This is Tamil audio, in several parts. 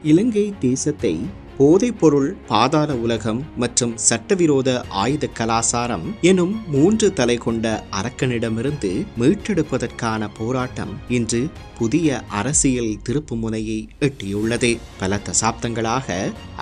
இலங்கை தேசத்தை போதைப்பொருள், பாதாள உலகம் மற்றும் சட்டவிரோத ஆயுத கலாசாரம் எனும் 3 தலை கொண்ட அரக்கனிடமிருந்து மீட்டெடுப்பதற்கான போராட்டம் இன்று புதிய அரசியல் திருப்பு முனையை எட்டியுள்ளது. பல தசாப்தங்களாக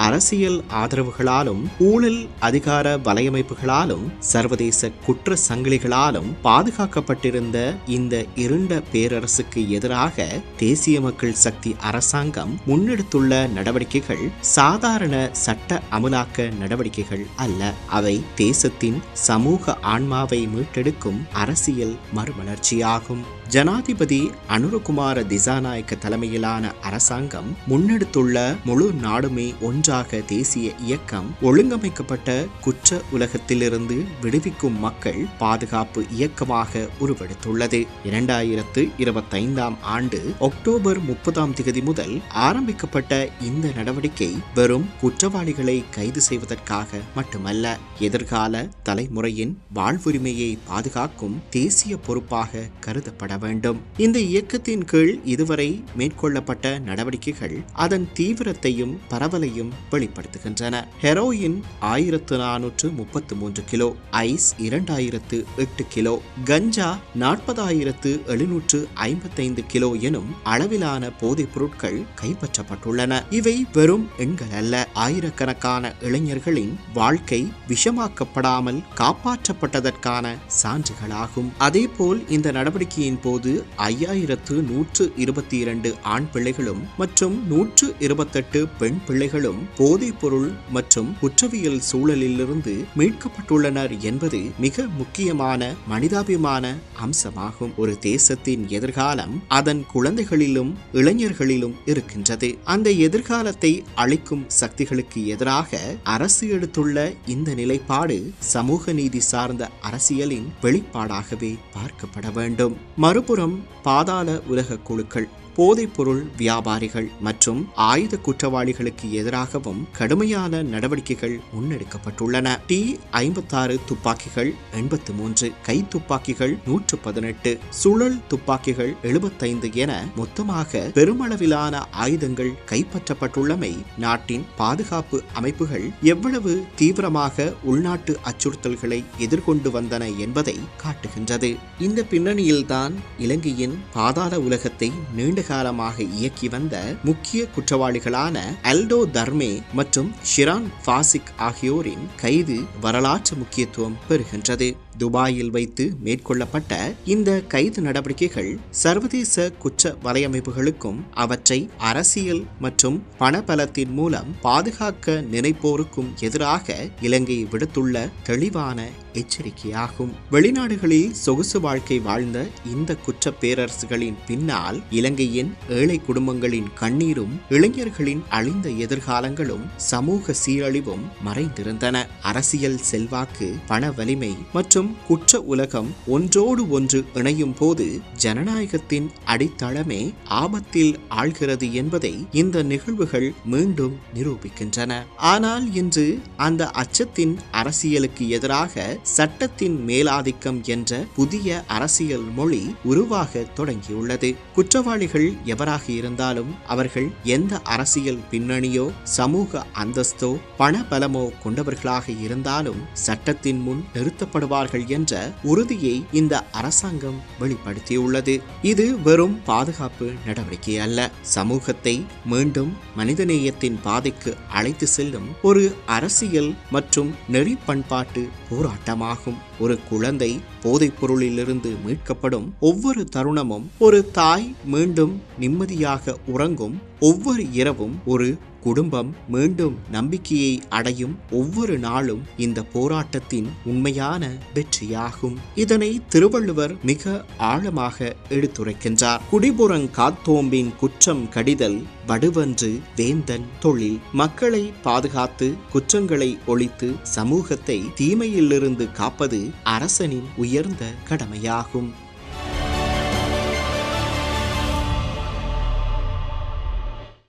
அரசியல் ஆதரவுகளாலும் ஊழல் அதிகார வலையமைப்புகளாலும் சர்வதேச குற்ற சங்கிலிகளாலும் பாதுகாக்கப்பட்டிருந்த இந்த இருண்ட பேரரசுக்கு எதிராக தேசிய மக்கள் சக்தி அரசாங்கம் முன்னெடுத்துள்ள நடவடிக்கைகள் சாதாரண சட்ட அமலாக்க நடவடிக்கைகள் அல்ல. அவை தேசத்தின் சமூக ஆன்மாவை மீட்டெடுக்கும் அரசியல் மறுமலர்ச்சியாகும். ஜனாதிபதி அனுரகுமார திசாநாயக்க தலைமையிலான அரசாங்கம் முன்னெடுத்துள்ள முழு நாடுமே ஒன்றாக தேசிய இயக்கம் ஒழுங்கமைக்கப்பட்ட குற்ற உலகத்திலிருந்து விடுவிக்கும் மக்கள் பாதுகாப்பு இயக்கமாக உருவெடுத்துள்ளது. 2025 ஆண்டு அக்டோபர் 30 முதல் ஆரம்பிக்கப்பட்ட இந்த நடவடிக்கை வெறும் குற்றவாளிகளை கைது செய்வதற்காக மட்டுமல்ல, எதிர்கால தலைமுறையின் வாழ்வுரிமையை பாதுகாக்கும் தேசிய பொறுப்பாக கருதப்பட வேண்டும். இந்த இயக்கத்தின் கீழ் இதுவரை மேற்கொள்ளப்பட்ட நடவடிக்கைகள் அதன் தீவிரத்தையும் பரவலையும் வெளிப்படுத்துகின்றன. ஹெரோயின் 1433 கிலோ, ஐஸ் 2008 கிலோ, கஞ்சா 40,755 கிலோ எனும் அளவிலான போதைப் பொருட்கள் கைப்பற்றப்பட்டுள்ளன. இவை வெறும் எண்கள் அல்ல, ஆயிரக்கணக்கான இளைஞர்களின் வாழ்க்கை விஷமாக்கப்படாமல் காப்பாற்றப்பட்டதற்கான சான்றுகளாகும். அதேபோல் இந்த நடவடிக்கையின் போது 5122 ஆண் பிள்ளைகளும் மற்றும் 128 பெண் பிள்ளைகளும் போதைப் பொருள் மற்றும் குற்றவியல் சூழலிலிருந்து மீட்கப்பட்டுள்ளனர் என்பது மிக முக்கியமான மனிதாபிமான அம்சமாகும். ஒரு தேசத்தின் எதிர்காலம் அதன் குழந்தைகளிலும் இளைஞர்களிலும் இருக்கின்றது. அந்த எதிர்காலத்தை அளிக்கும் சக்திகளுக்கு எதிராக அரசு எடுத்துள்ள இந்த நிலைப்பாடு சமூக நீதி சார்ந்த அரசியலின் வெளிப்பாடாகவே பார்க்கப்பட வேண்டும். மறுபுறம் பாதாள உலக குழுக்கள் போதைப்பொருள் வியாபாரிகள் மற்றும் ஆயுத குற்றவாளிகளுக்கு எதிராகவும் கடுமையான நடவடிக்கைகள் முன்னெடுக்கப்பட்டுள்ளன. T56 துப்பாக்கிகள் 83, கை துப்பாக்கிகள் 118, சுழல் துப்பாக்கிகள் 75 என மொத்தமாக பெருமளவிலான ஆயுதங்கள் கைப்பற்றப்பட்டுள்ளமை நாட்டின் பாதுகாப்பு அமைப்புகள் எவ்வளவு தீவிரமாக உள்நாட்டு அச்சுறுத்தல்களை எதிர்கொண்டு வந்தன என்பதை காட்டுகின்றது. இந்த பின்னணியில்தான் இலங்கையின் பாதாள உலகத்தை நீண்ட காலமாக இயக்கி வந்த முக்கிய குற்றவாளிகளான அல்டோ தர்மே மற்றும் ஷிரான் ஃபாசிக் ஆகியோரின் கைது வரலாற்று முக்கியத்துவம் பெறுகின்றது. துபாயில் வைத்து மேற்கொள்ளப்பட்ட இந்த கைது நடவடிக்கைகள் சர்வதேச குற்ற வலையமைப்புகளுக்கும் அவற்றை அரசியல் மற்றும் பணபலத்தின் மூலம் பாதுகாக்க நினைப்போருக்கும் எதிராக இலங்கை விடுத்துள்ள தெளிவான எச்சரிக்கையாகும். வெளிநாடுகளில் சொகுசு வாழ்க்கை வாழ்ந்த இந்த குற்ற பேரரசுகளின் பின்னால் இலங்கையின் ஏழை குடும்பங்களின் கண்ணீரும் இளைஞர்களின் அழிந்த எதிர்காலங்களும் சமூக சீரழிவும் மறைந்திருந்தன. அரசியல் செல்வாக்கு, பண வலிமை மற்றும் குற்ற உலகம் ஒன்றோடு ஒன்று இணையும் போது ஜனநாயகத்தின் அடித்தளமே ஆபத்தில் ஆழ்கிறது என்பதை இந்த நிகழ்வுகள் மீண்டும் நிரூபிக்கின்றன. ஆனால் இன்று அந்த அச்சத்தின் அரசியலுக்கு எதிராக சட்டத்தின் மேலாதிக்கம் என்ற புதிய அரசியல் மொழி உருவாக தொடங்கியுள்ளது. குற்றவாளிகள் எவராக இருந்தாலும் அவர்கள் எந்த அரசியல் பின்னணியோ சமூக அந்தஸ்தோ பண பலமோ கொண்டவர்களாக இருந்தாலும் சட்டத்தின் முன் நிறுத்தப்படுவார்கள் என்ற உறுதியை இந்த அரசாங்கம் வெளிப்படுத்தியுள்ளது. இது வெறும் பாதுகாப்பு நடவடிக்கை அல்ல, சமூகத்தை மீண்டும் மனிதநேயத்தின் பாதைக்கு அழைத்து செல்லும் ஒரு அரசியல் மற்றும் நெறி பண்பாட்டு போராட்டமாகும். ஒரு குழந்தை போதைப் பொருளிலிருந்து மீட்கப்படும் ஒவ்வொரு தருணமும், ஒரு தாய் மீண்டும் நிம்மதியாக உறங்கும் ஒவ்வொரு இரவும், ஒரு குடும்பம் மீண்டும் நம்பிக்கையை அடையும் ஒவ்வொரு நாளும் இந்த போராட்டத்தின் உண்மையான வெற்றியாகும். இதனை திருவள்ளுவர் மிக ஆழமாக எடுத்துரைக்கின்றார். குடிபுறங்காத்தோம்பின் குற்றம் கடிதல் வடுவன்று வேந்தன் தொழில். மக்களை பாதுகாத்து குற்றங்களை ஒழித்து சமூகத்தை தீமையிலிருந்து காப்பது அரசனின் உயர்ந்த கடமையாகும்.